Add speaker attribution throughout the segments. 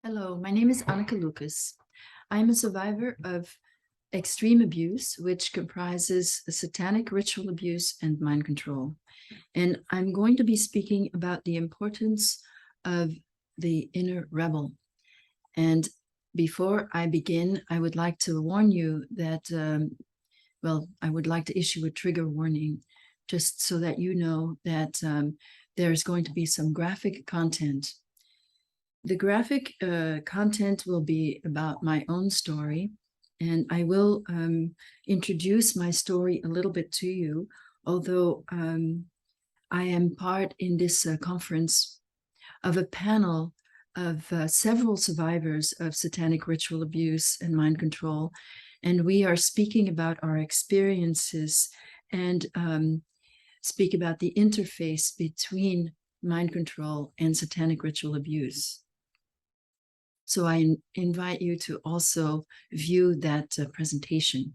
Speaker 1: Hello, my name is Anneke. I am a survivor of extreme abuse, which comprises satanic ritual abuse and mind control. And I'm going to be speaking about the importance of the inner rebel. And before I begin, I would like to warn you that, I would like to issue a trigger warning, just so that you know that there's going to be some graphic content. The graphic content will be about my own story, and I will introduce my story a little bit to you, although I am part in this conference of a panel of several survivors of satanic ritual abuse and mind control, and we are speaking about our experiences and speak about the interface between mind control and satanic ritual abuse. So I invite you to also view that presentation.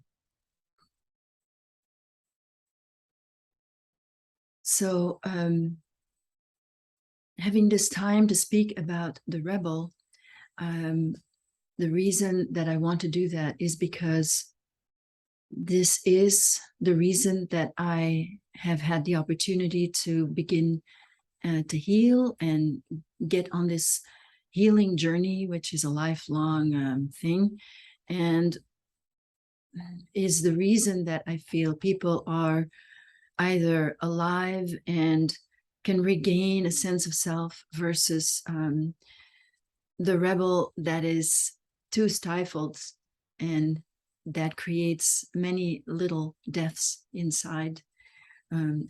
Speaker 1: So having this time to speak about the rebel, the reason that I want to do that is because this is the reason that I have had the opportunity to begin to heal and get on this healing journey, which is a lifelong thing, and is the reason that I feel people are either alive and can regain a sense of self versus the rebel that is too stifled, and that creates many little deaths inside.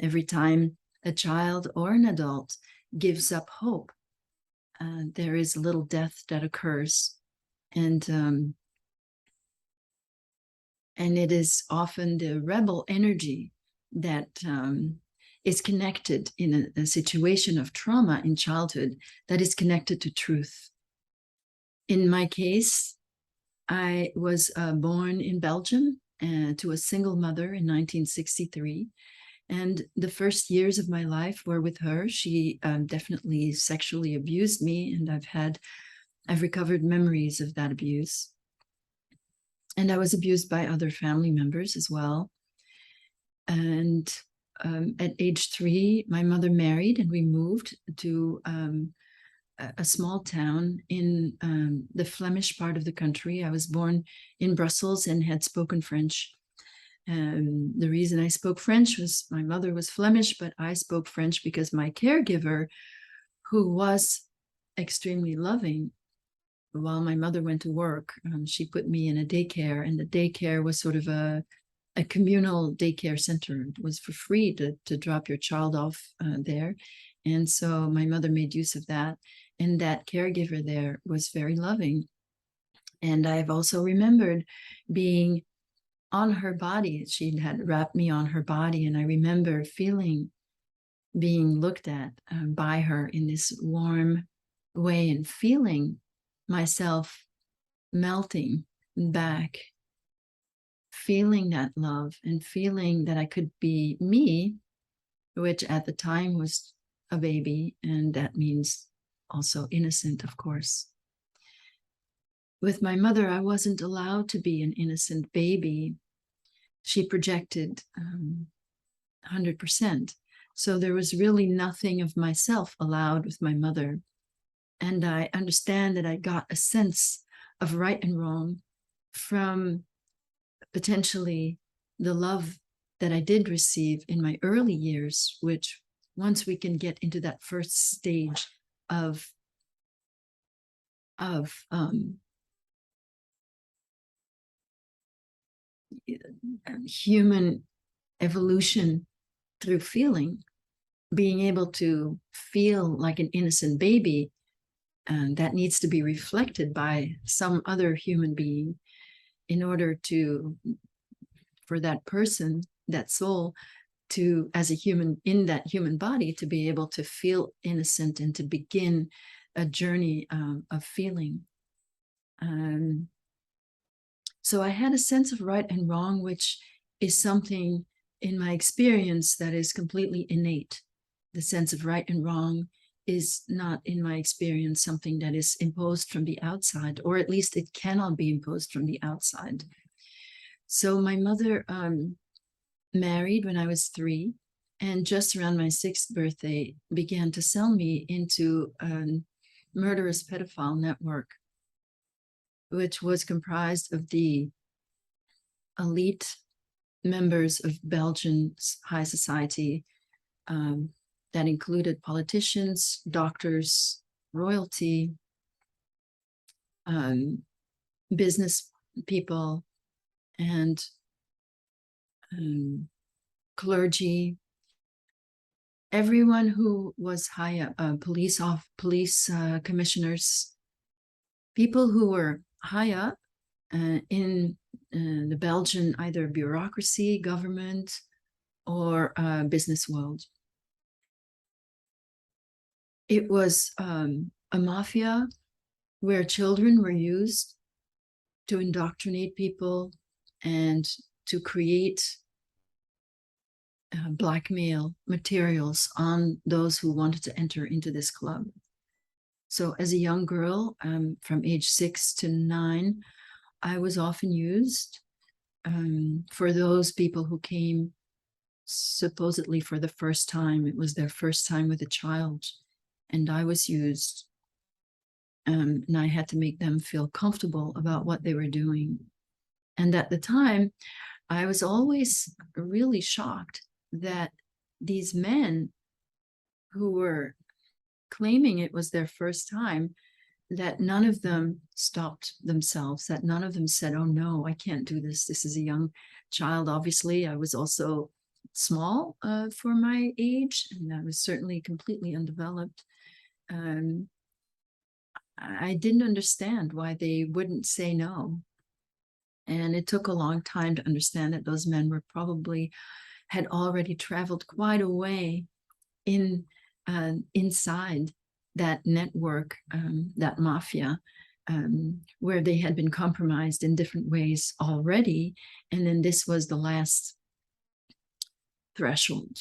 Speaker 1: Every time a child or an adult gives up hope, there is a little death that occurs, and it is often the rebel energy that is connected in a situation of trauma in childhood that is connected to truth. In my case, I was born in Belgium to a single mother in 1963. And the first years of my life were with her. She definitely sexually abused me, and I've recovered memories of that abuse. And I was abused by other family members as well. And at age 3, my mother married, and we moved to a small town in the Flemish part of the country. I was born in Brussels and had spoken French. The reason I spoke French was my mother was Flemish, but I spoke French because my caregiver, who was extremely loving, while my mother went to work, she put me in a daycare, and the daycare was sort of a communal daycare center. It was for free to drop your child off there. And so my mother made use of that. And that caregiver there was very loving. And I've also remembered being on her body. She had wrapped me on her body, and I remember being looked at by her in this warm way and feeling myself melting back, feeling that love and feeling that I could be me, which at the time was a baby, and that means also innocent, of course. With my mother, I wasn't allowed to be an innocent baby. She projected 100%. So there was really nothing of myself allowed with my mother. And I understand that I got a sense of right and wrong from potentially the love that I did receive in my early years, which once we can get into that first stage of human evolution through feeling, being able to feel like an innocent baby, and that needs to be reflected by some other human being in order for that person, that soul, to, as a human in that human body, to be able to feel innocent and to begin a journey of feeling. So I had a sense of right and wrong, which is something in my experience that is completely innate. The sense of right and wrong is not, in my experience, something that is imposed from the outside, or at least it cannot be imposed from the outside. So my mother married when I was 3, and just around my 6th birthday began to sell me into a murderous pedophile network, which was comprised of the elite members of Belgian's high society, that included politicians, doctors, royalty, business people, and clergy. Everyone who was high up, police commissioners, people who were high up in the Belgian either bureaucracy, government, or business world. It was a mafia where children were used to indoctrinate people and to create blackmail materials on those who wanted to enter into this club. So as a young girl, from age 6 to 9, I was often used for those people who came supposedly for the first time. It was their first time with a child, and I was used. And I had to make them feel comfortable about what they were doing. And at the time, I was always really shocked that these men who were claiming it was their first time, that none of them stopped themselves, that none of them said, oh no, I can't do this. This is a young child. Obviously, I was also small for my age, and I was certainly completely undeveloped. I didn't understand why they wouldn't say no. And it took a long time to understand that those men were probably had already traveled quite a way inside that network, that mafia, where they had been compromised in different ways already. And then this was the last threshold.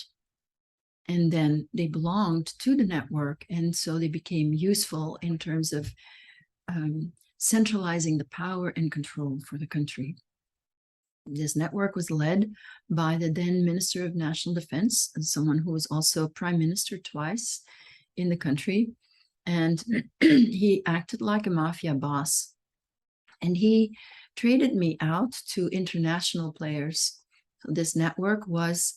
Speaker 1: And then they belonged to the network. And so they became useful in terms of centralizing the power and control for the country. This network was led by the then Minister of National Defense, and someone who was also Prime Minister twice in the country. And he acted like a mafia boss. And he traded me out to international players. So this network was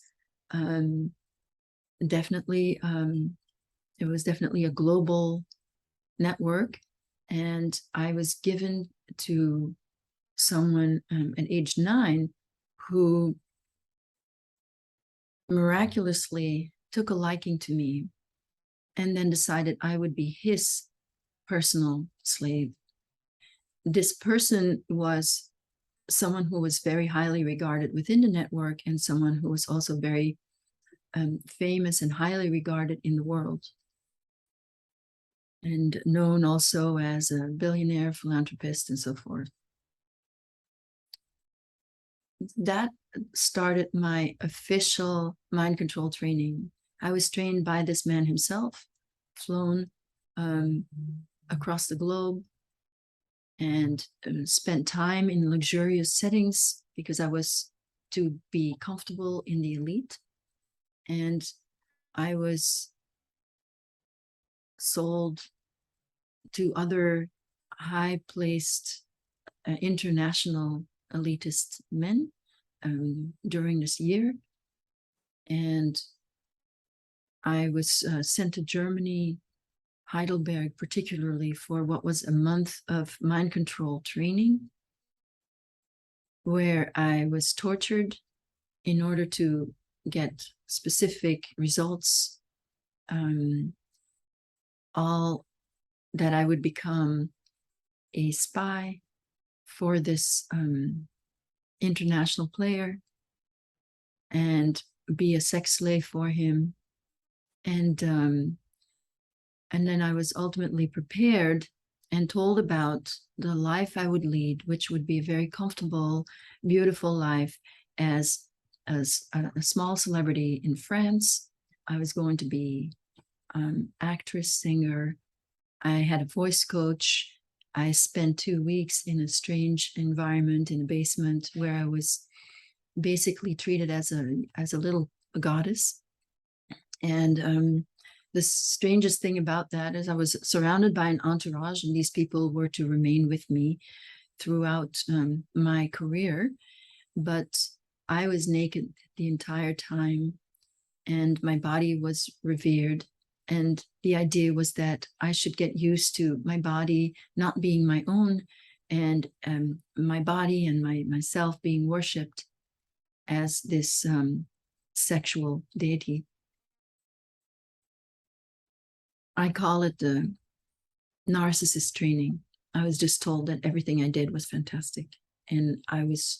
Speaker 1: definitely, it was definitely a global network. And I was given to someone at age 9 who miraculously took a liking to me and then decided I would be his personal slave. This person was someone who was very highly regarded within the network, and someone who was also very famous and highly regarded in the world, and known also as a billionaire, philanthropist, and so forth. That started my official mind control training. I was trained by this man himself, flown across the globe, and spent time in luxurious settings because I was to be comfortable in the elite. And I was sold to other high-placed international elitist men during this year. And I was sent to Germany, Heidelberg, particularly for what was a month of mind control training, where I was tortured in order to get specific results, all that I would become a spy for this international player and be a sex slave for him. And then I was ultimately prepared and told about the life I would lead, which would be a very comfortable, beautiful life as a small celebrity in France. I was going to be actress, singer. I had a voice coach. I spent 2 weeks in a strange environment in a basement where I was basically treated as a little goddess. And the strangest thing about that is I was surrounded by an entourage, and these people were to remain with me throughout my career. But I was naked the entire time, and my body was revered. And the idea was that I should get used to my body not being my own, and my body and myself being worshipped as this sexual deity. I call it the narcissist training. I was just told that everything I did was fantastic, and I was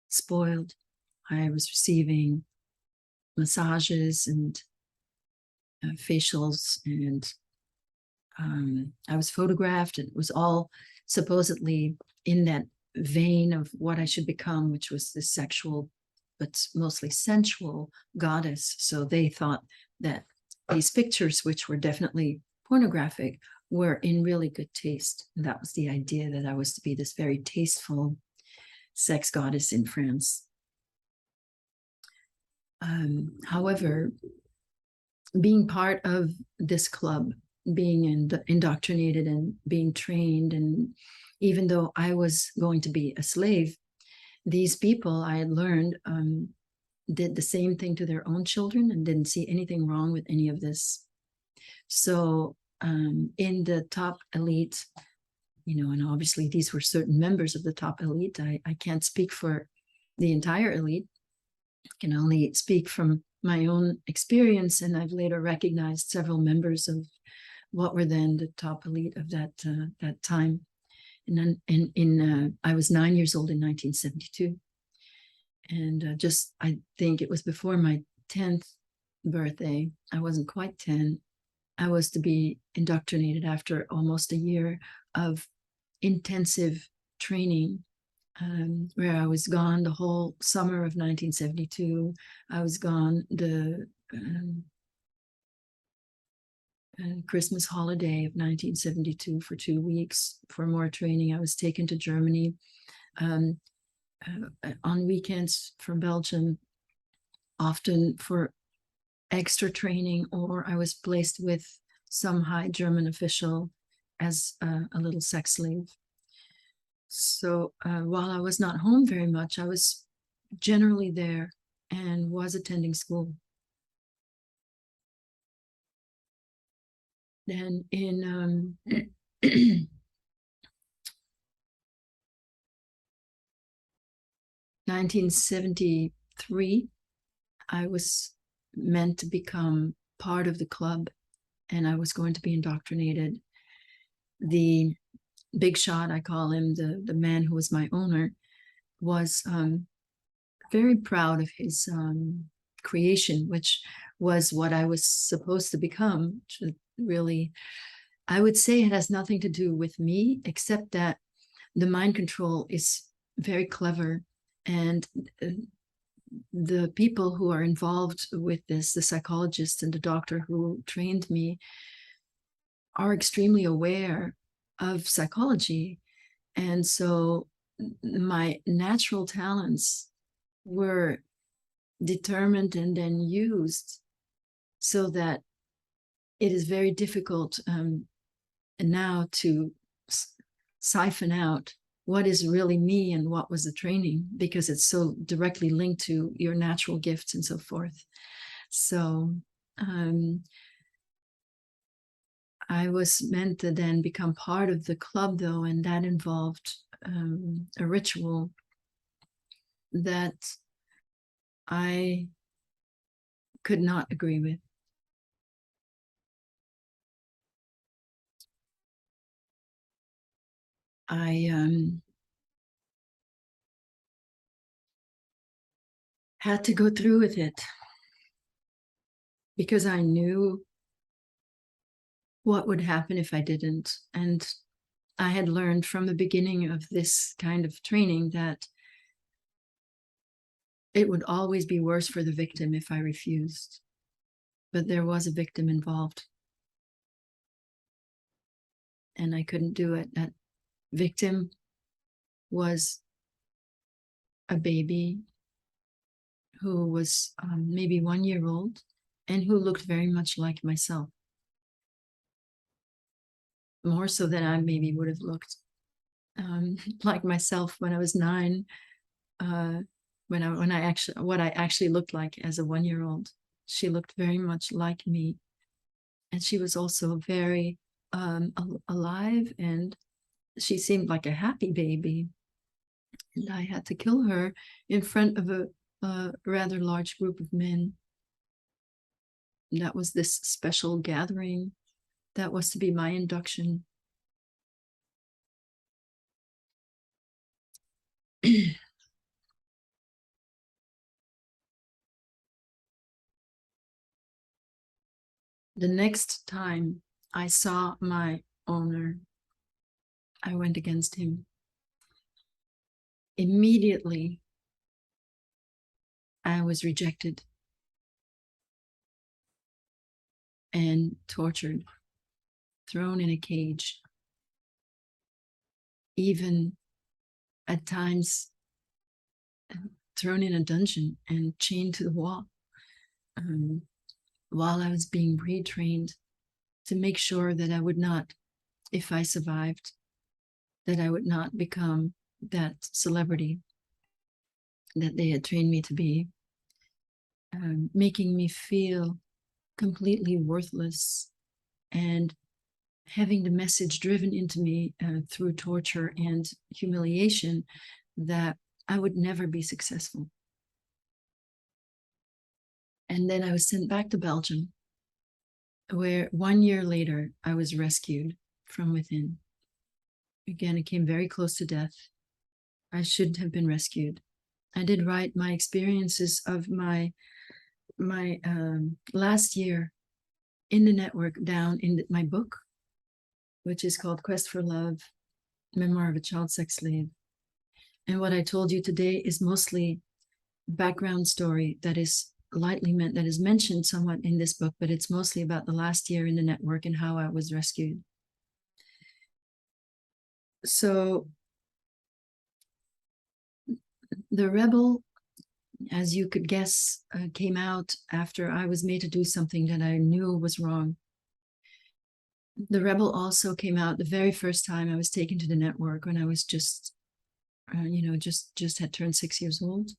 Speaker 1: spoiled. I was receiving massages and facials, and I was photographed, and it was all supposedly in that vein of what I should become, which was this sexual, but mostly sensual goddess. So they thought that these pictures, which were definitely pornographic, were in really good taste. And that was the idea, that I was to be this very tasteful sex goddess in France. However, being part of this club, being indoctrinated and being trained, and even though I was going to be a slave, these people, I had learned, did the same thing to their own children and didn't see anything wrong with any of this. So in the top elite, and obviously these were certain members of the top elite. I can't speak for the entire elite. I can only speak from my own experience, and I've later recognized several members of what were then the top elite of that time. And then I was 9 years old in 1972, and I think it was before my 10th birthday. I wasn't quite 10. I was to be indoctrinated after almost a year of intensive training, where I was gone the whole summer of 1972. I was gone the Christmas holiday of 1972 for 2 weeks for more training. I was taken to Germany on weekends from Belgium, often for extra training, or I was placed with some high German official as a little sex slave. So while I was not home very much, I was generally there and was attending school. Then in 1973, I was meant to become part of the club, and I was going to be indoctrinated. The big shot, I call him, the man who was my owner, was very proud of his creation, which was what I was supposed to become. Really, I would say it has nothing to do with me, except that the mind control is very clever, and the people who are involved with this, the psychologist and the doctor who trained me, are extremely aware of psychology. And so my natural talents were determined and then used, so that it is very difficult now to siphon out what is really me and what was the training, because it's so directly linked to your natural gifts and so forth. So I was meant to then become part of the club, though, and that involved a ritual that I could not agree with. I had to go through with it because I knew what would happen if I didn't. And I had learned from the beginning of this kind of training that it would always be worse for the victim if I refused. but there was a victim involved, and I couldn't do it. That victim was a baby who was maybe 1 year old and who looked very much like myself, more so than I maybe would have looked like myself when I was 9, when I actually, what I actually looked like as a 1 year old. She looked very much like me, and she was also very alive, and she seemed like a happy baby. And I had to kill her in front of a rather large group of men. That was this special gathering. That was to be my induction. The next time I saw my owner, I went against him. Immediately, I was rejected and tortured, thrown in a cage, even at times thrown in a dungeon and chained to the wall, while I was being retrained to make sure that I would not, if I survived, that I would not become that celebrity that they had trained me to be, making me feel completely worthless and having the message driven into me through torture and humiliation that I would never be successful. And then I was sent back to Belgium, where 1 year later I was rescued from within. Again, it came very close to death. I shouldn't have been rescued. I did write my experiences of my last year in the network down in my book, which is called Quest for Love, Memoir of a Child Sex Slave. And what I told you today is mostly background story that is lightly meant, that is mentioned somewhat in this book, but it's mostly about the last year in the network and how I was rescued. So the rebel, as you could guess, came out after I was made to do something that I knew was wrong. The rebel also came out the very first time I was taken to the network, when I was just had turned 6 years old.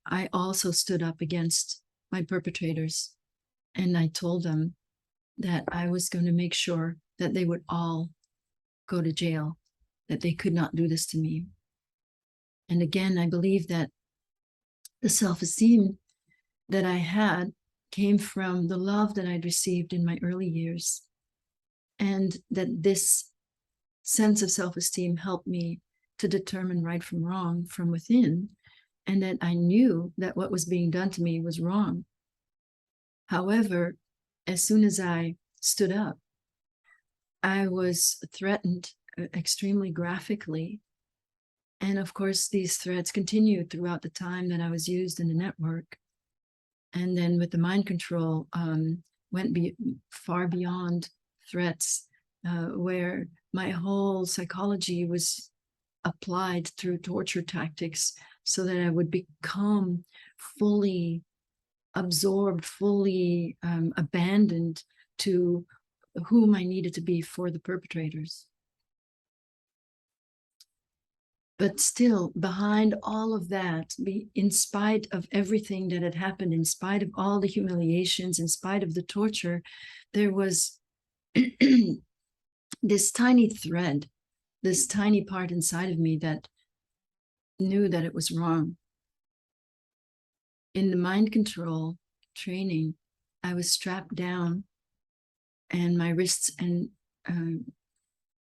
Speaker 1: I also stood up against my perpetrators, and I told them that I was going to make sure that they would all go to jail, that they could not do this to me. And again, I believe that the self-esteem that I had came from the love that I'd received in my early years, and that this sense of self-esteem helped me to determine right from wrong from within, and that I knew that what was being done to me was wrong. However, as soon as I stood up, I was threatened extremely graphically. And of course, these threats continued throughout the time that I was used in the network. And then with the mind control, went far beyond threats, where my whole psychology was applied through torture tactics, so that I would become fully absorbed, fully abandoned to whom I needed to be for the perpetrators. But still, behind all of that, in spite of everything that had happened, in spite of all the humiliations, in spite of the torture, there was this tiny thread, this tiny part inside of me that knew that it was wrong. In the mind control training, I was strapped down, and my wrists and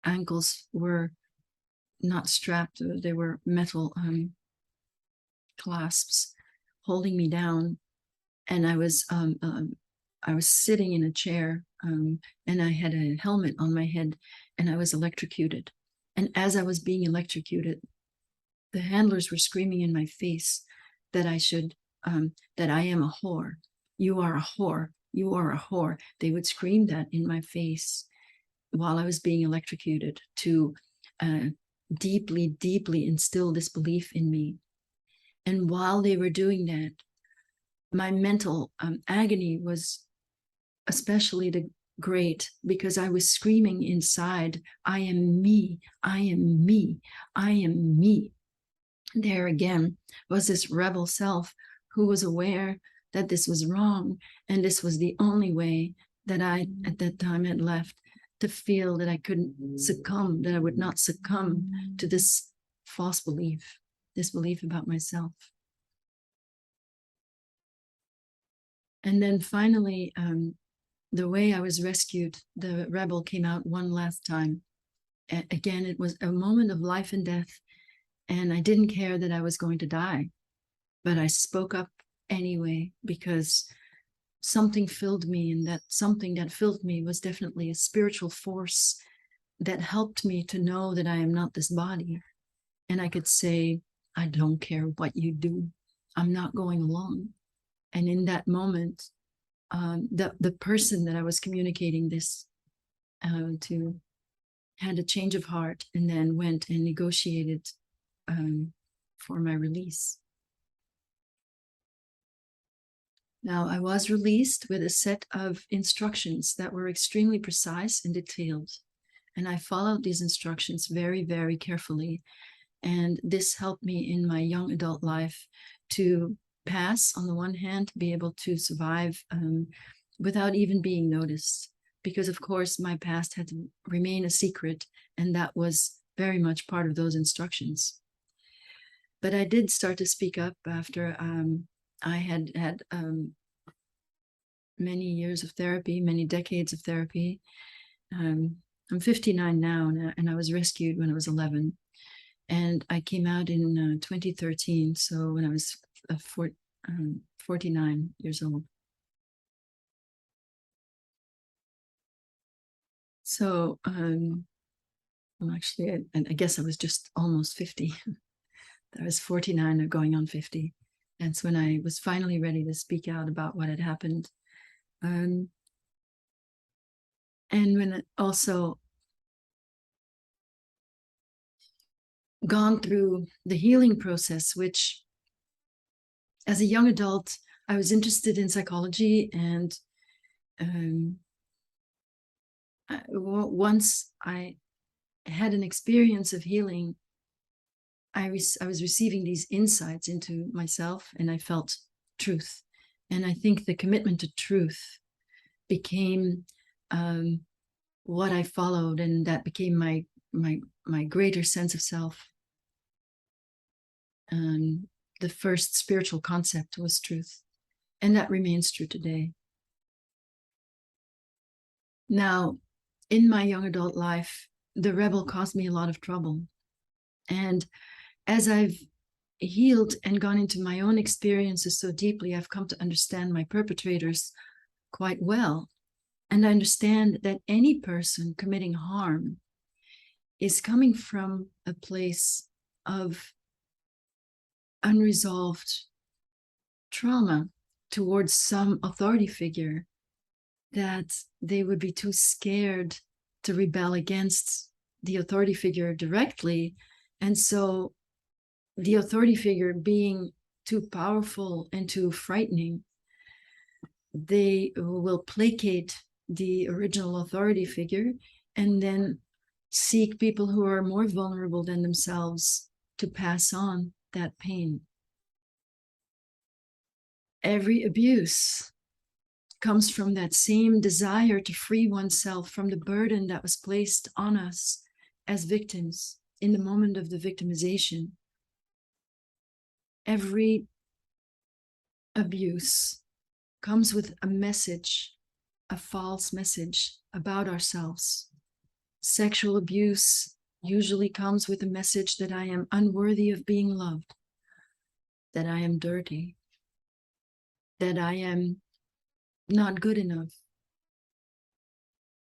Speaker 1: ankles were not strapped, they were metal clasps holding me down. And I was sitting in a chair, and I had a helmet on my head, and I was electrocuted. And as I was being electrocuted, the handlers were screaming in my face that I am a whore. You are a whore. You are a whore. They would scream that in my face while I was being electrocuted to deeply, deeply instill this belief in me. And while they were doing that, my mental agony was especially great because I was screaming inside, I am me, I am me, I am me. There again was this rebel self who was aware that this was wrong, and this was the only way that I at that time had left to feel that I couldn't succumb, that I would not succumb to this false belief, this belief about myself. And then finally, the way I was rescued, the rebel came out one last time. Again, it was a moment of life and death, and I didn't care that I was going to die, but I spoke up anyway because something filled me, and that something that filled me was definitely a spiritual force that helped me to know that I am not this body. And I could say, I don't care what you do, I'm not going along. And in that moment, the person that I was communicating this to had a change of heart and then went and negotiated for my release. Now, I was released with a set of instructions that were extremely precise and detailed. And I followed these instructions very, very carefully. And this helped me in my young adult life to pass, on the one hand, be able to survive without even being noticed. Because, of course, my past had to remain a secret, and that was very much part of those instructions. But I did start to speak up after I had had many years of therapy, many decades of therapy. I'm 59 now, and I was rescued when I was 11. And I came out in 2013, so when I was 49 years old. So actually, I guess I was just almost 50. I was 49 or going on 50. That's when I was finally ready to speak out about what had happened. And when it also gone through the healing process, which as a young adult, I was interested in psychology, and once I had an experience of healing, I was receiving these insights into myself, and I felt truth. And I think the commitment to truth became what I followed, and that became my greater sense of self. The first spiritual concept was truth, and that remains true today. Now, in my young adult life, the rebel caused me a lot of trouble. And as I've healed and gone into my own experiences so deeply, I've come to understand my perpetrators quite well. And I understand that any person committing harm is coming from a place of unresolved trauma towards some authority figure, that they would be too scared to rebel against the authority figure directly. And so the authority figure being too powerful and too frightening, they will placate the original authority figure and then seek people who are more vulnerable than themselves to pass on that pain. Every abuse comes from that same desire to free oneself from the burden that was placed on us as victims in the moment of the victimization. Every abuse comes with a message, a false message about ourselves. Sexual abuse usually comes with a message that I am unworthy of being loved, that I am dirty, that I am not good enough.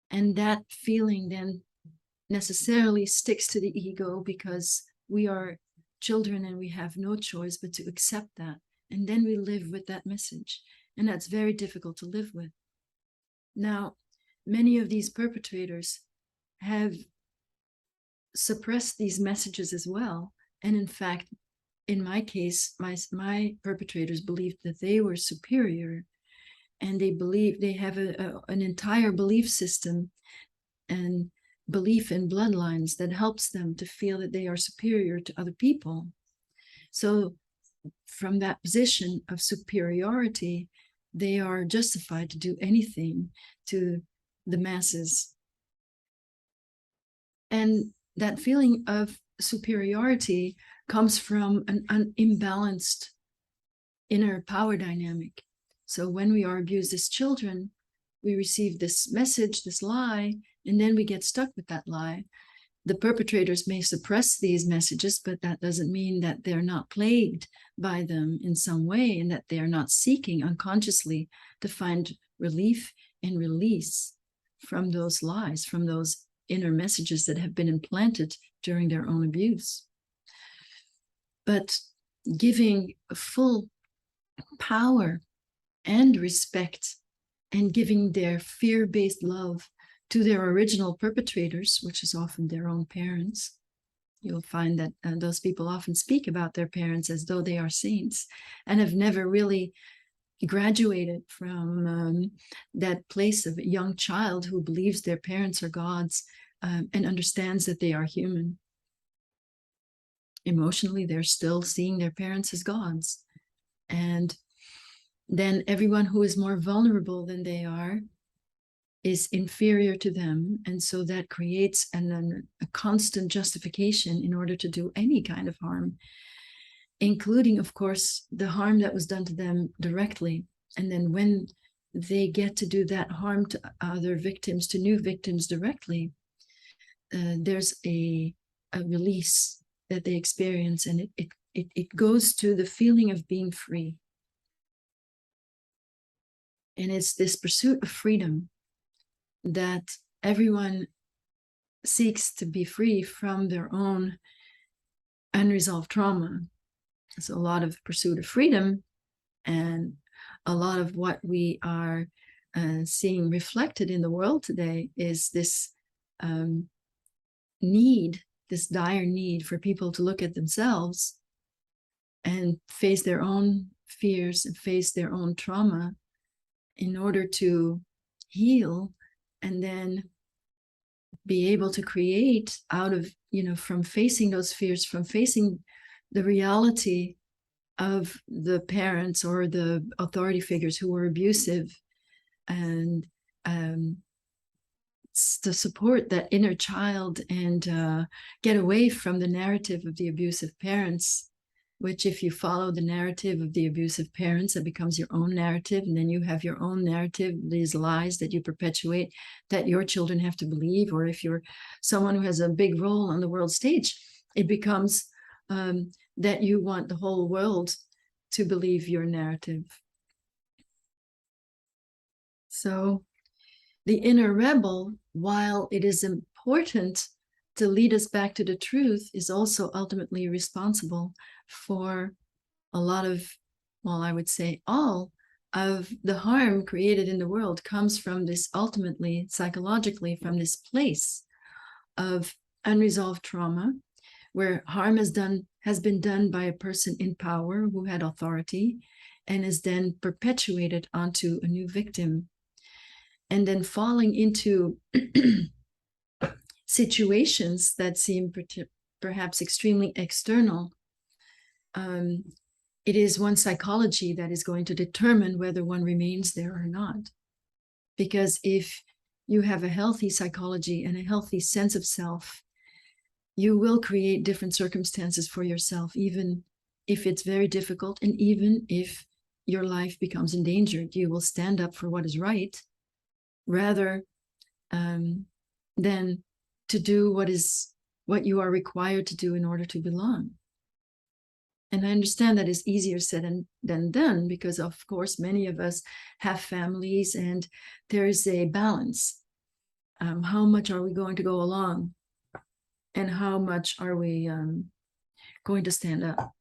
Speaker 1: And that feeling then necessarily sticks to the ego, because we are children and we have no choice but to accept that. And then we live with that message. And that's very difficult to live with. Now, many of these perpetrators have suppressed these messages as well. And in fact, in my case, my perpetrators believed that they were superior, and they have an entire belief system and belief in bloodlines that helps them to feel that they are superior to other people. So from that position of superiority, they are justified to do anything to the masses. And that feeling of superiority comes from an imbalanced inner power dynamic. So when we are abused as children, we receive this message, this lie, and then we get stuck with that lie. The perpetrators may suppress these messages, but that doesn't mean that they're not plagued by them in some way, and that they're not seeking unconsciously to find relief and release from those lies, from those inner messages that have been implanted during their own abuse. But giving full power and respect and giving their fear-based love to their original perpetrators, which is often their own parents. You'll find that those people often speak about their parents as though they are saints and have never really graduated from that place of a young child who believes their parents are gods and understands that they are human. Emotionally, they're still seeing their parents as gods. And then everyone who is more vulnerable than they are is inferior to them. And so that creates a constant justification in order to do any kind of harm, including, of course, the harm that was done to them directly. And then when they get to do that harm to other victims, to new victims directly, there's a release that they experience, and it goes to the feeling of being free. And it's this pursuit of freedom that everyone seeks, to be free from their own unresolved trauma. So a lot of pursuit of freedom, and a lot of what we are seeing reflected in the world today is this need, this dire need for people to look at themselves and face their own fears and face their own trauma in order to heal, and then be able to create out of, from facing those fears, from facing the reality of the parents or the authority figures who were abusive, and to support that inner child and get away from the narrative of the abusive parents, which, if you follow the narrative of the abusive parents, it becomes your own narrative. And then you have your own narrative, these lies that you perpetuate that your children have to believe. Or if you're someone who has a big role on the world stage, it becomes that you want the whole world to believe your narrative. So the inner rebel, while it is important to lead us back to the truth, is also ultimately responsible for a lot of, well, I would say all of the harm created in the world comes from this, ultimately, psychologically, from this place of unresolved trauma, where harm has been done by a person in power who had authority, and is then perpetuated onto a new victim. And then falling into situations that seem perhaps extremely external. It is one's psychology that is going to determine whether one remains there or not. Because if you have a healthy psychology and a healthy sense of self, you will create different circumstances for yourself, even if it's very difficult, and even if your life becomes endangered. You will stand up for what is right, rather than to do what you are required to do in order to belong. And I understand that is easier said than done, because of course many of us have families and there is a balance. How much are we going to go along, and how much are we going to stand up?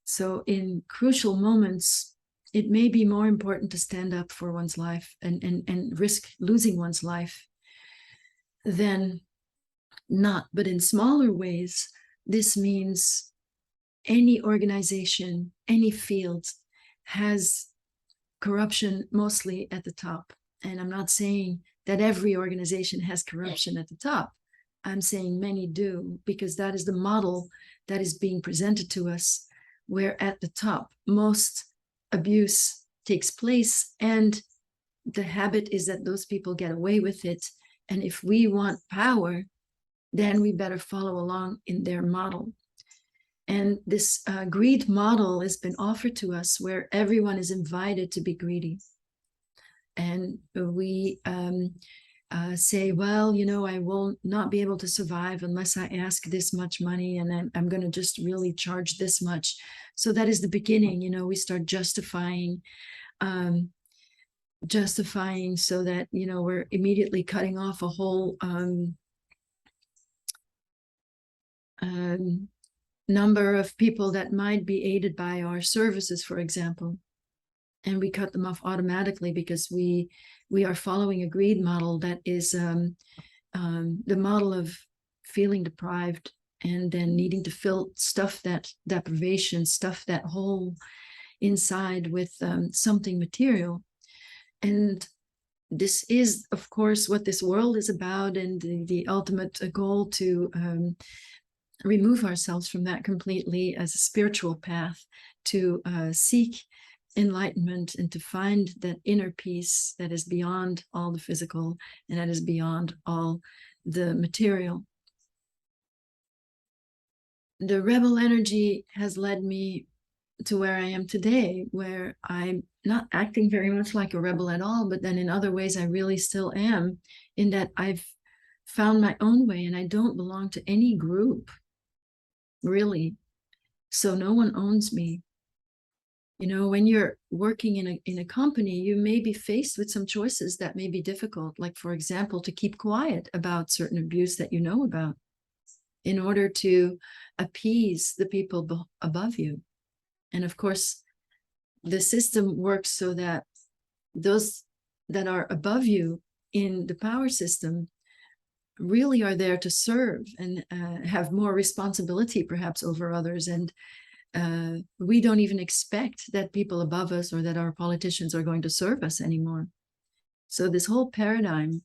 Speaker 1: So in crucial moments it may be more important to stand up for one's life and risk losing one's life than not. But in smaller ways, this means any organization, any field has corruption mostly at the top. And I'm not saying that every organization has corruption at the top. I'm saying many do, because that is the model that is being presented to us, where at the top, most abuse takes place, and the habit is that those people get away with it. And if we want power, then we better follow along in their model. And this greed model has been offered to us, where everyone is invited to be greedy. And we say, well, you know, I will not be able to survive unless I ask this much money, and I'm going to just really charge this much. So that is the beginning. You know, we start justifying so that, you know, we're immediately cutting off a whole number of people that might be aided by our services, for example. And we cut them off automatically because we are following a greed model that is the model of feeling deprived and then needing to stuff that deprivation, stuff that hole inside with something material. And this is, of course, what this world is about, and the ultimate goal to remove ourselves from that completely as a spiritual path, to seek enlightenment and to find that inner peace that is beyond all the physical and that is beyond all the material. The rebel energy has led me to where I am today, where I'm not acting very much like a rebel at all, but then in other ways I really still am, in that I've found my own way and I don't belong to any group, really. So no one owns me. You know, when you're working in a company, you may be faced with some choices that may be difficult, like, for example, to keep quiet about certain abuse that you know about in order to appease the people above you. And of course, the system works so that those that are above you in the power system really are there to serve and have more responsibility perhaps over others. And we don't even expect that people above us or that our politicians are going to serve us anymore. So this whole paradigm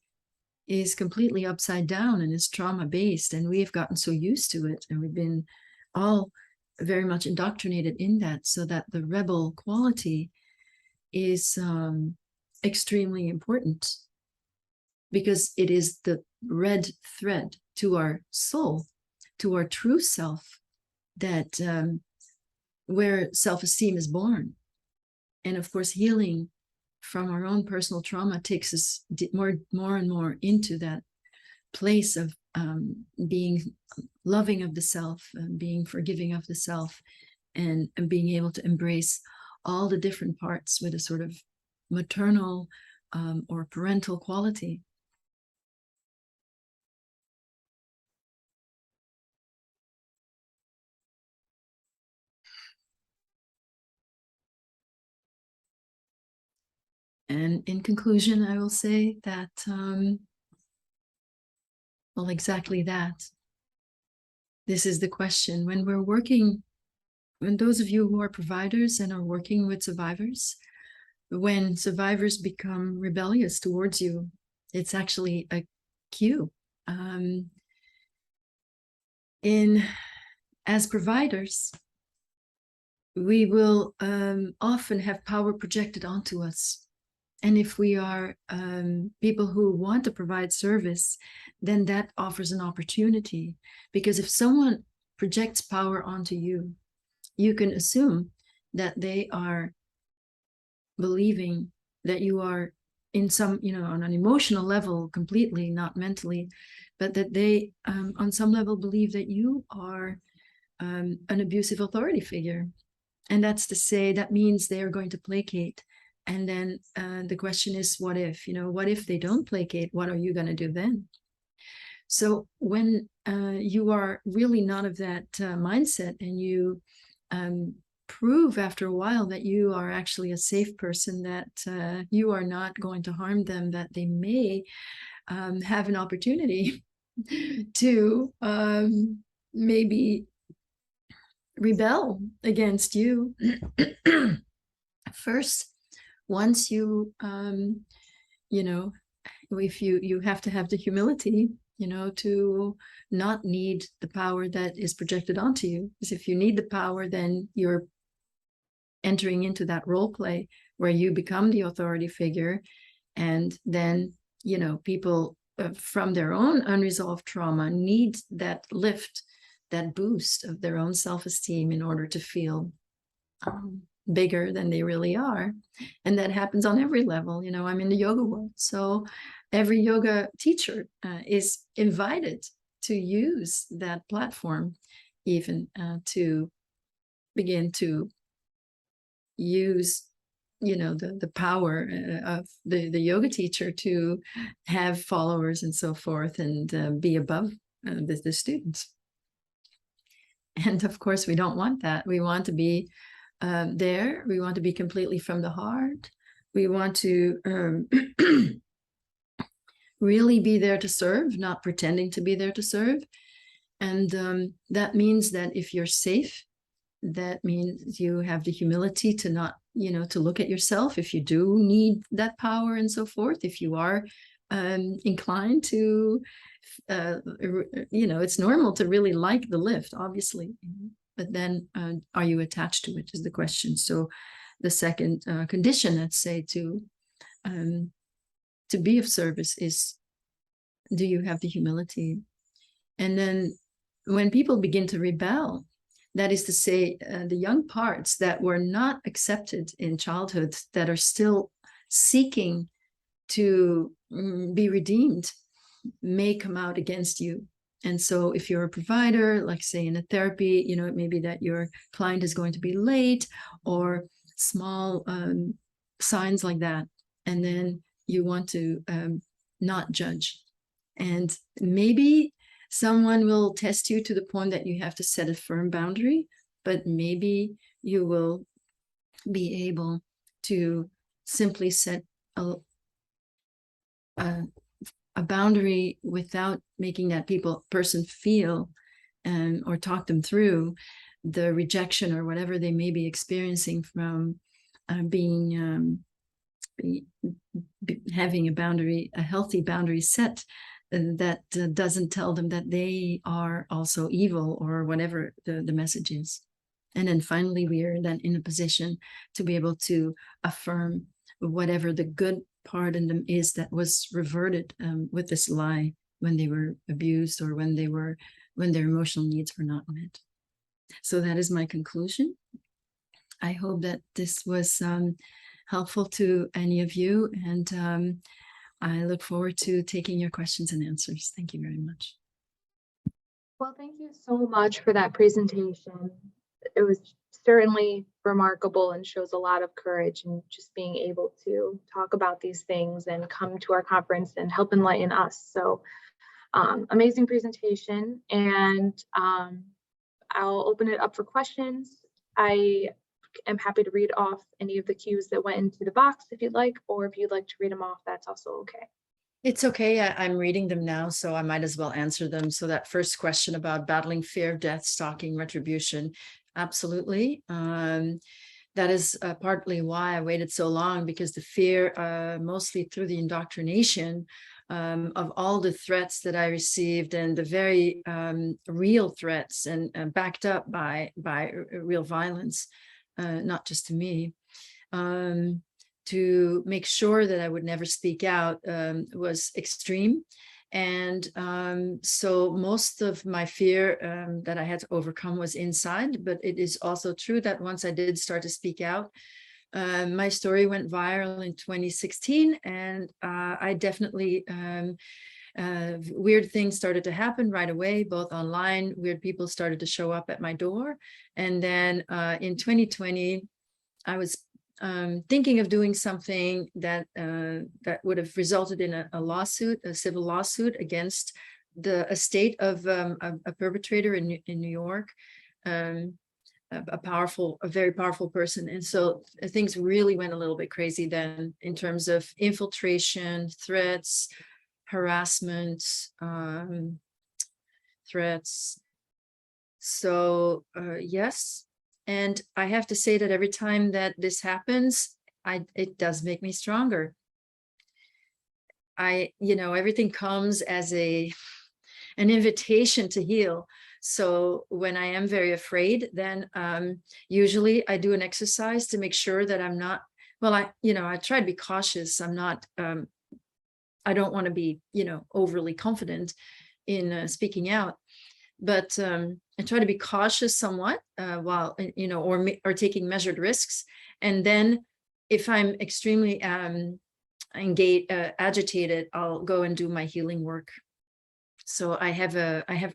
Speaker 1: is completely upside down and is trauma-based, and we have gotten so used to it, and we've been all very much indoctrinated in that, so that the rebel quality is extremely important, because it is the red thread to our soul, to our true self, that where self-esteem is born. And of course, healing from our own personal trauma takes us more and more into that place of being loving of the self, and being forgiving of the self, and being able to embrace all the different parts with a sort of maternal or parental quality. And in conclusion, I will say that, well, exactly that. This is the question. When we're working, when those of you who are providers and are working with survivors, when survivors become rebellious towards you, it's actually a cue. As providers, we will often have power projected onto us. And if we are people who want to provide service, then that offers an opportunity. Because if someone projects power onto you, you can assume that they are believing that you are in some, you know, on an emotional level, completely, not mentally, but that they on some level believe that you are an abusive authority figure. And that's to say, that means they are going to placate. And then the question is, what if, you know, what if they don't placate? What are you going to do then? So when you are really not of that mindset, and you prove after a while that you are actually a safe person, that you are not going to harm them, that they may have an opportunity to maybe rebel against you. First, once you, you know, if you have to have the humility, you know, to not need the power that is projected onto you. Because if you need the power, then you're entering into that role play where you become the authority figure. And then, you know, people from their own unresolved trauma need that lift, that boost of their own self-esteem in order to feel bigger than they really are. And that happens on every level. You know, I'm in the yoga world, so every yoga teacher is invited to use that platform, even to begin to use, you know, the power of the yoga teacher to have followers and so forth, and be above the students. And of course, we don't want that. We want to be there. We want to be completely from the heart. We want to really be there to serve, not pretending to be there to serve. And that means that if you're safe, that means you have the humility to not, you know, to look at yourself if you do need that power and so forth. If you are inclined to, you know, it's normal to really like the lift, obviously, but then are you attached to it is the question. So the second condition, let's say, to be of service is, do you have the humility? And then when people begin to rebel, that is to say, the young parts that were not accepted in childhood, that are still seeking to be redeemed, may come out against you. And so if you're a provider, like say in a therapy, you know, it may be that your client is going to be late, or small signs like that. And then you want to not judge. And maybe someone will test you to the point that you have to set a firm boundary, but maybe you will be able to simply set a boundary without making that person feel or talk them through the rejection or whatever they may be experiencing from having a boundary, a healthy boundary set that doesn't tell them that they are also evil, or whatever the message is. And then finally, we are then in a position to be able to affirm whatever the good part in them is that was reverted with this lie when they were abused, or when their emotional needs were not met. So that is my conclusion. I hope that this was helpful to any of you, and I look forward to taking your questions and answers. Thank you very much.
Speaker 2: Well, thank you so much for that presentation. It was certainly remarkable and shows a lot of courage in just being able to talk about these things and come to our conference and help enlighten us. So amazing presentation, and I'll open it up for questions. I am happy to read off any of the cues that went into the box if you'd like, or if you'd like to read them off, that's also okay.
Speaker 1: It's okay. I'm reading them now, so I might as well answer them. So that first question about battling fear of death, stalking, retribution, absolutely. That is partly why I waited so long, because the fear, mostly through the indoctrination of all the threats that I received, and the very real threats, and backed up by real violence, not just to me, to make sure that I would never speak out, was extreme. And so most of my fear that I had to overcome was inside. But it is also true that once I did start to speak out, my story went viral in 2016, and I definitely weird things started to happen right away, both online. Weird people started to show up at my door. And then in 2020, I was thinking of doing something that would have resulted in a lawsuit, a civil lawsuit against the estate of a perpetrator in New York. a very powerful person. And so things really went a little bit crazy then in terms of infiltration, threats, harassment, threats. So yes, and I have to say that every time that this happens, it does make me stronger. Everything comes as an invitation to heal. So when I am very afraid, then usually I do an exercise to make sure that I'm not, well, I try to be cautious. I'm not, I don't want to be, overly confident in speaking out, but I try to be cautious somewhat while, or taking measured risks. And then if I'm extremely agitated, I'll go and do my healing work. So I have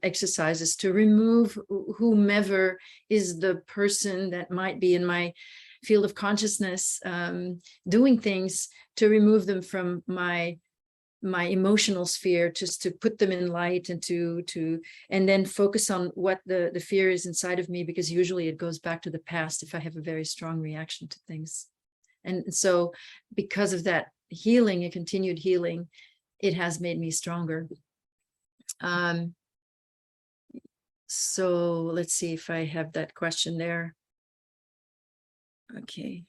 Speaker 1: exercises to remove whomever is the person that might be in my field of consciousness, doing things to remove them from my emotional sphere, just to put them in light and and then focus on what the fear is inside of me, because usually it goes back to the past if I have a very strong reaction to things. And so because of that healing and continued healing, it has made me stronger. So let's see if I have that question there. Okay.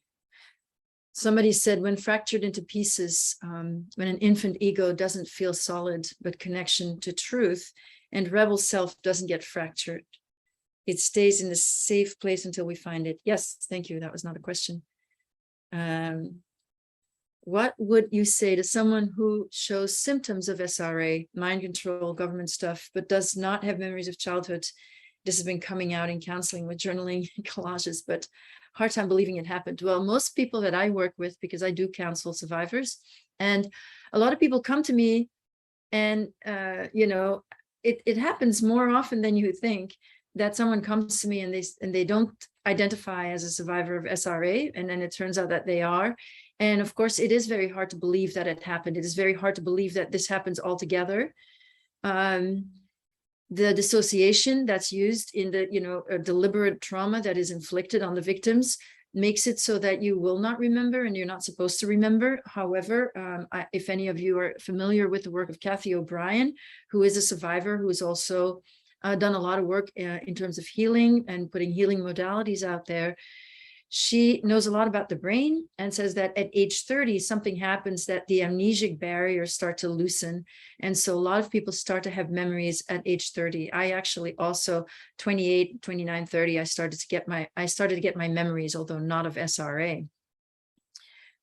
Speaker 1: Somebody said, when fractured into pieces, when an infant ego doesn't feel solid, but connection to truth, and rebel self doesn't get fractured, it stays in the safe place until we find it. Yes, thank you. That was not a question. What would you say to someone who shows symptoms of SRA, mind control, government stuff, but does not have memories of childhood? This has been coming out in counseling with journaling collages, but hard time believing it happened. Well, most people that I work with, because I do counsel survivors, and a lot of people come to me and, it happens more often than you think, that someone comes to me and they don't identify as a survivor of SRA, and then it turns out that they are. And of course, it is very hard to believe that it happened. It is very hard to believe that this happens all together. The dissociation that's used in the, a deliberate trauma that is inflicted on the victims makes it so that you will not remember, and you're not supposed to remember. However, if any of you are familiar with the work of Kathy O'Brien, who is a survivor, who has also done a lot of work in terms of healing and putting healing modalities out there, she knows a lot about the brain and says that at age 30, something happens, that the amnesic barriers start to loosen. And so a lot of people start to have memories at age 30. I actually also, 28, 29, 30, I started to get my memories, although not of SRA.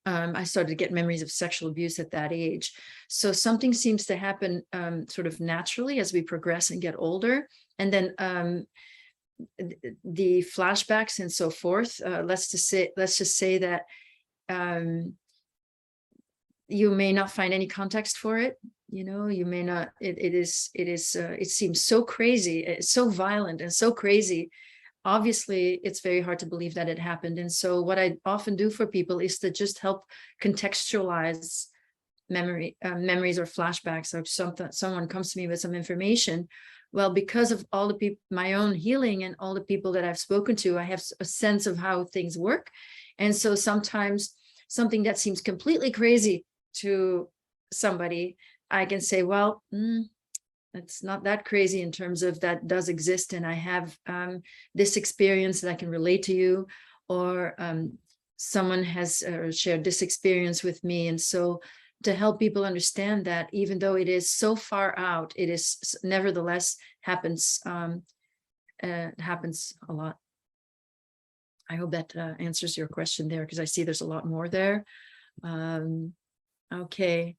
Speaker 1: I started to get memories of sexual abuse at that age. So something seems to happen sort of naturally as we progress and get older. And then the flashbacks and so forth, let's just say that you may not find any context for it. You may not, it seems so crazy, it's so violent and so crazy. Obviously, it's very hard to believe that it happened. And so what I often do for people is to just help contextualize memories or flashbacks, or someone comes to me with some information. Well, because of all the people, my own healing and all the people that I've spoken to, I have a sense of how things work. And so sometimes something that seems completely crazy to somebody, I can say, well, it's not that crazy in terms of that does exist. And I have this experience that I can relate to you, or someone has shared this experience with me. And so to help people understand that even though it is so far out, it is nevertheless happens a lot. I hope that answers your question there, because I see there's a lot more there. Okay.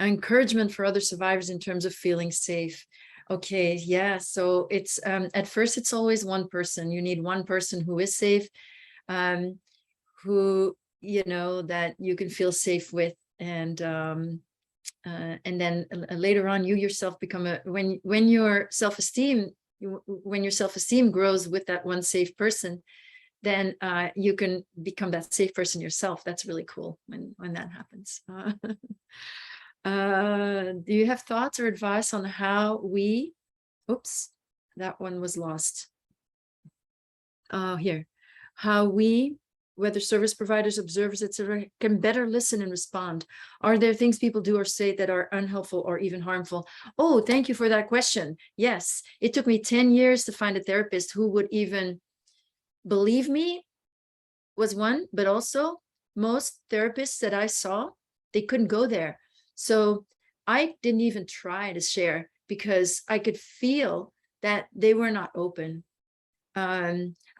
Speaker 1: Encouragement for other survivors in terms of feeling safe. Okay, yeah, so it's at first it's always one person. You need one person who is safe, who that you can feel safe with. And then later on, you yourself become when your self-esteem grows with that one safe person, then you can become that safe person yourself. That's really cool when that happens. Do you have thoughts or advice on how we, oops, that one was lost. here, how we, whether service providers, observers, etc., can better listen and respond. Are there things people do or say that are unhelpful or even harmful? Oh, thank you for that question. Yes, it took me 10 years to find a therapist who would even believe me, was one, but also most therapists that I saw, they couldn't go there. So I didn't even try to share because I could feel that they were not open.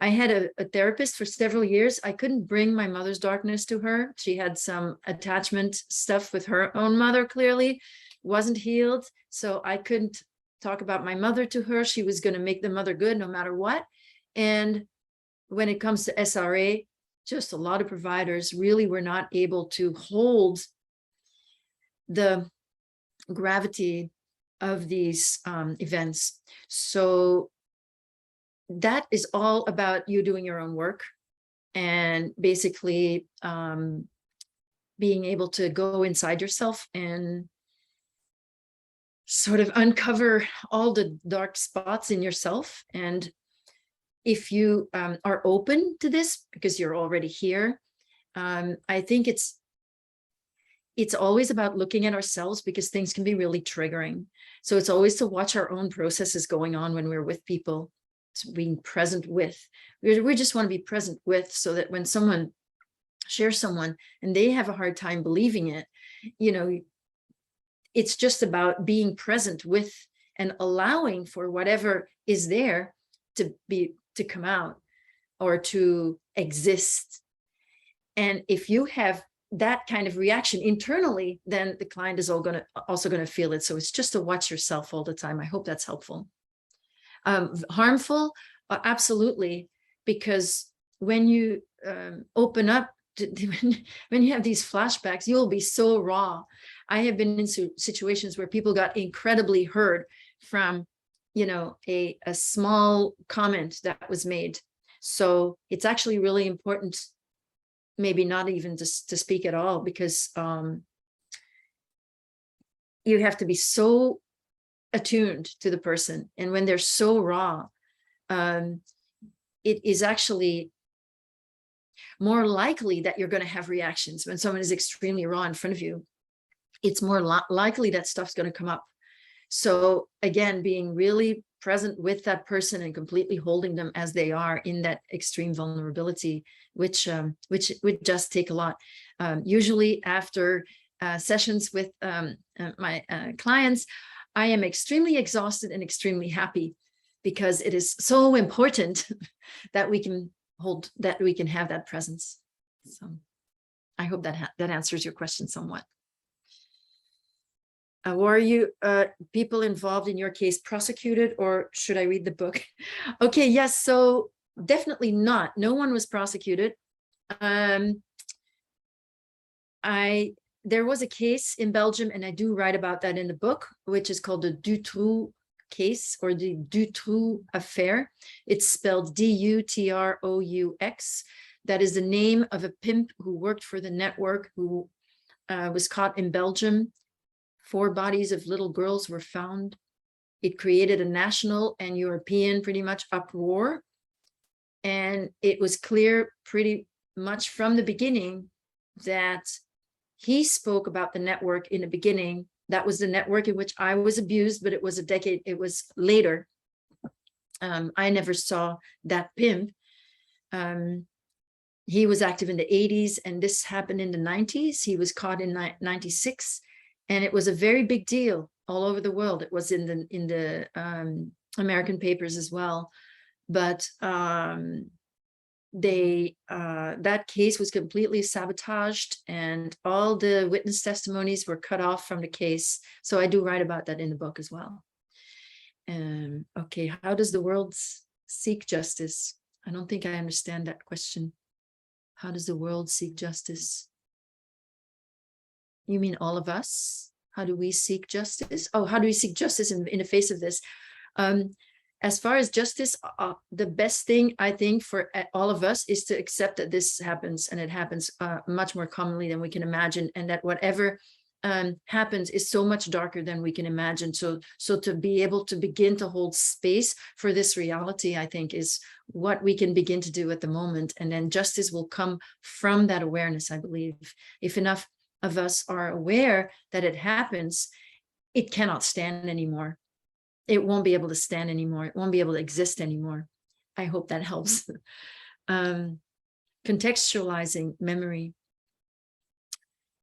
Speaker 1: I had a therapist for several years. I couldn't bring my mother's darkness to her. She had some attachment stuff with her own mother, clearly wasn't healed. So I couldn't talk about my mother to her. She was going to make the mother good no matter what. And when it comes to SRA, just a lot of providers really were not able to hold the gravity of these events. So that is all about you doing your own work and basically being able to go inside yourself and sort of uncover all the dark spots in yourself. And if you are open to this, because you're already here, I think it's always about looking at ourselves, because things can be really triggering. So it's always to watch our own processes going on when we're with people, being present with. We just want to be present with, so that when someone shares someone and they have a hard time believing it, you know, it's just about being present with and allowing for whatever is there to come out or to exist. And if you have that kind of reaction internally, then the client is also going to feel it. So it's just to watch yourself all the time. I hope that's helpful. Harmful, absolutely, because when you open up when you have these flashbacks, you'll be so raw. I have been in situations where people got incredibly hurt from, you know, a small comment that was made. So it's actually really important, maybe not even to speak at all, because you have to be so attuned to the person. And when they're so raw, it is actually more likely that you're going to have reactions. When someone is extremely raw in front of you, it's more likely that stuff's going to come up. So again, being really present with that person and completely holding them as they are in that extreme vulnerability, which would just take a lot. Usually after sessions with my clients, I am extremely exhausted and extremely happy, because it is so important that we can have that presence. So I hope that that answers your question somewhat. Were you people involved in your case prosecuted, or should I read the book? Okay, yes, so definitely not. No one was prosecuted. There was a case in Belgium, and I do write about that in the book, which is called the Dutroux case, or the Dutroux affair. It's spelled D-U-T-R-O-U-X. That is the name of a pimp who worked for the network, who was caught in Belgium. 4 bodies of little girls were found. It created a national and European pretty much uproar. And it was clear pretty much from the beginning that he spoke about the network in the beginning. That was the network in which I was abused, but it was later. I never saw that pimp. He was active in the 80s, and this happened in the 90s. He was caught in 96. And it was a very big deal all over the world. It was in the American papers as well. But that case was completely sabotaged, and all the witness testimonies were cut off from the case. So I do write about that in the book as well. Okay, how does the world seek justice? I don't think I understand that question. How does the world seek justice? You mean all of us? How do we seek justice? Oh, how do we seek justice in the face of this? As far as justice, the best thing I think for all of us is to accept that this happens, and it happens much more commonly than we can imagine, and that whatever happens is so much darker than we can imagine. So to be able to begin to hold space for this reality, I think, is what we can begin to do at the moment. And then justice will come from that awareness, I believe. If enough of us are aware that it happens, it cannot stand anymore. It won't be able to stand anymore. It won't be able to exist anymore. I hope that helps. Contextualizing memory.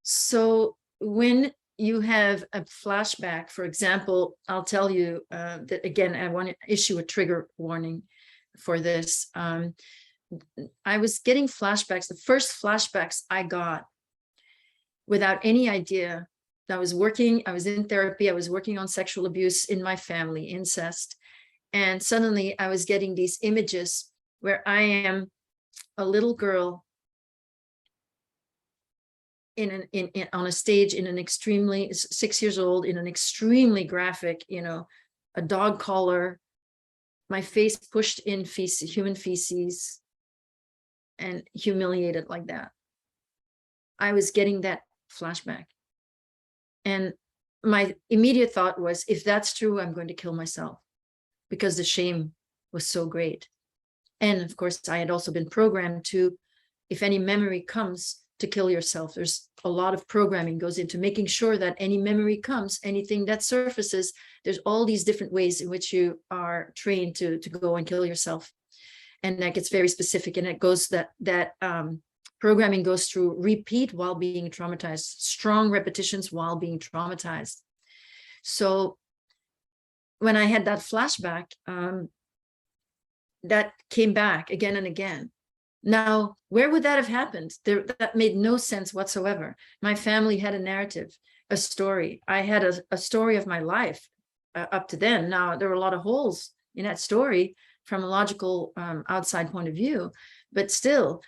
Speaker 1: So when you have a flashback, for example, I'll tell you that, again, I want to issue a trigger warning for this. I was getting flashbacks. The first flashbacks I got without any idea. I was in therapy. I was working on sexual abuse in my family, incest. And suddenly I was getting these images where I am a little girl on a stage in an extremely 6 years old, in an extremely graphic, a dog collar, my face pushed in feces, human feces, and humiliated like that. I was getting that flashback. And my immediate thought was, if that's true, I'm going to kill myself, because the shame was so great. And of course, I had also been programmed to, if any memory comes, to kill yourself. There's a lot of programming goes into making sure that any memory comes, anything that surfaces, there's all these different ways in which you are trained to go and kill yourself. And that gets very specific. And it goes that programming goes through repeat while being traumatized, strong repetitions while being traumatized. So when I had that flashback, that came back again and again. Now, where would that have happened? That made no sense whatsoever. My family had a narrative, a story. I had a story of my life up to then. Now, there were a lot of holes in that story from a logical outside point of view, but still,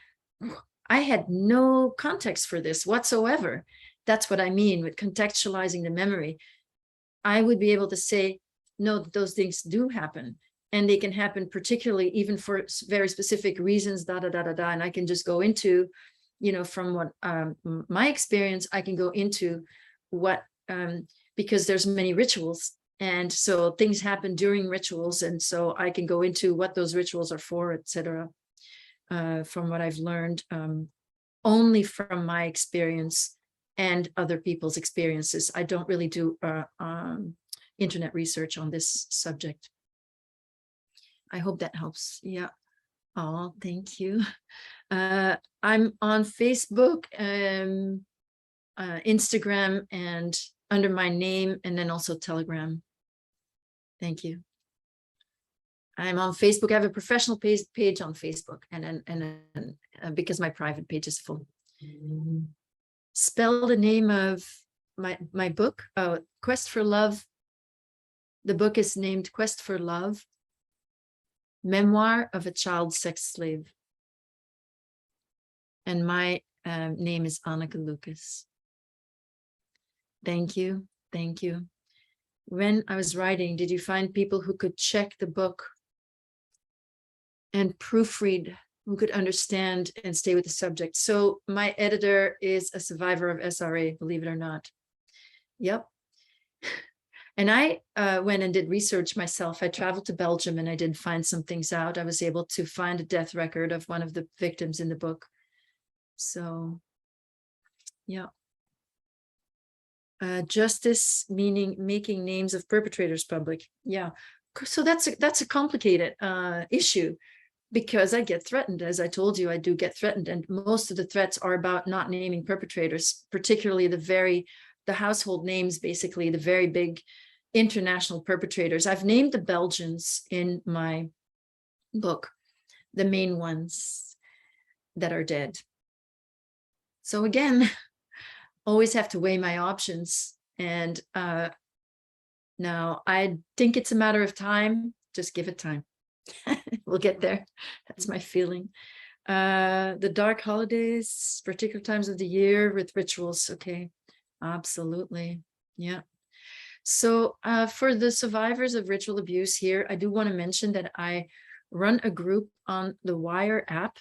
Speaker 1: I had no context for this whatsoever. That's what I mean with contextualizing the memory. I would be able to say, no, those things do happen. And they can happen particularly even for very specific reasons, and I can just go into, from what my experience, I can go into what, because there's many rituals. And so things happen during rituals. And so I can go into what those rituals are for, etc. From what I've learned, only from my experience and other people's experiences. I don't really do internet research on this subject. I hope that helps. Yeah. Oh, thank you. I'm on Facebook, Instagram, and under my name, and then also Telegram. Thank you. I'm on Facebook. I have a professional page on Facebook, and because my private page is full. Spell the name of my book. Oh, Quest for Love. The book is named Quest for Love, Memoir of a Child Sex Slave. And my name is Anneke Lucas. Thank you. Thank you. When I was writing, did you find people who could check the book and proofread, who could understand and stay with the subject? So my editor is a survivor of SRA, believe it or not. Yep. And I went and did research myself. I traveled to Belgium and I did find some things out. I was able to find a death record of one of the victims in the book. So, yeah. Justice, meaning making names of perpetrators public. Yeah. So that's a complicated issue, because I get threatened. As I told you, I do get threatened. And most of the threats are about not naming perpetrators, particularly the household names, basically the very big international perpetrators. I've named the Belgians in my book, the main ones that are dead. So again, always have to weigh my options. And now I think it's a matter of time. Just give it time. We'll get there. That's my feeling. The dark holidays, particular times of the year with rituals. Okay, absolutely. Yeah. So for the survivors of ritual abuse here, I do want to mention that I run a group on the Wire app,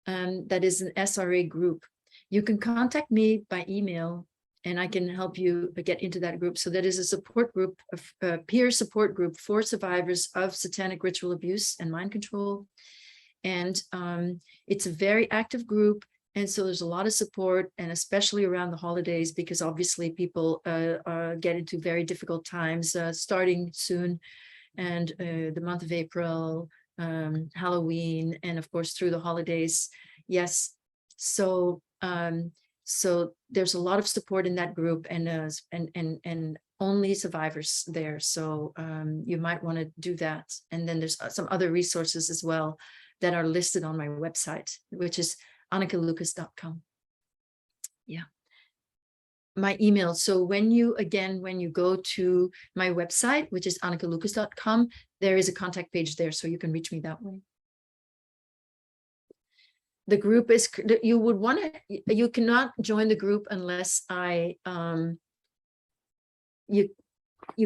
Speaker 1: that is an SRA group. You can contact me by email and I can help you get into that group. So that is a support group, a peer support group for survivors of satanic ritual abuse and mind control. And it's a very active group. And so there's a lot of support, and especially around the holidays, because obviously people get into very difficult times starting soon, and the month of April, Halloween, and of course through the holidays. Yes. So so there's a lot of support in that group, and only survivors there. So you might want to do that. And then there's some other resources as well that are listed on my website, which is AnnekeLucas.com. Yeah. My email. So when you go to my website, which is AnnekeLucas.com, there is a contact page there, so you can reach me that way. The group is, you cannot join the group unless you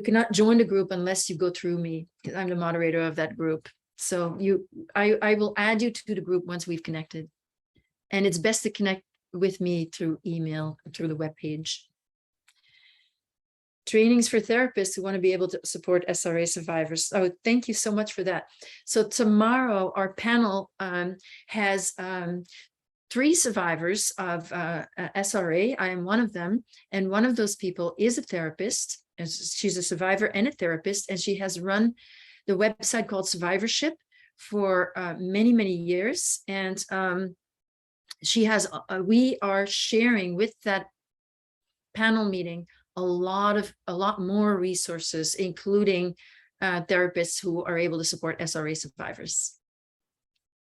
Speaker 1: cannot join the group unless you go through me, because I'm the moderator of that group. So I will add you to the group once we've connected. And it's best to connect with me through email, through the webpage. Trainings for therapists who want to be able to support SRA survivors. Oh, thank you so much for that. So tomorrow, our panel has 3 survivors of SRA. I am one of them. And one of those people is a therapist. She's a survivor and a therapist. And she has run the website called Survivorship for many, many years. And she has, we are sharing with that panel meeting a lot more resources, including therapists who are able to support SRA survivors.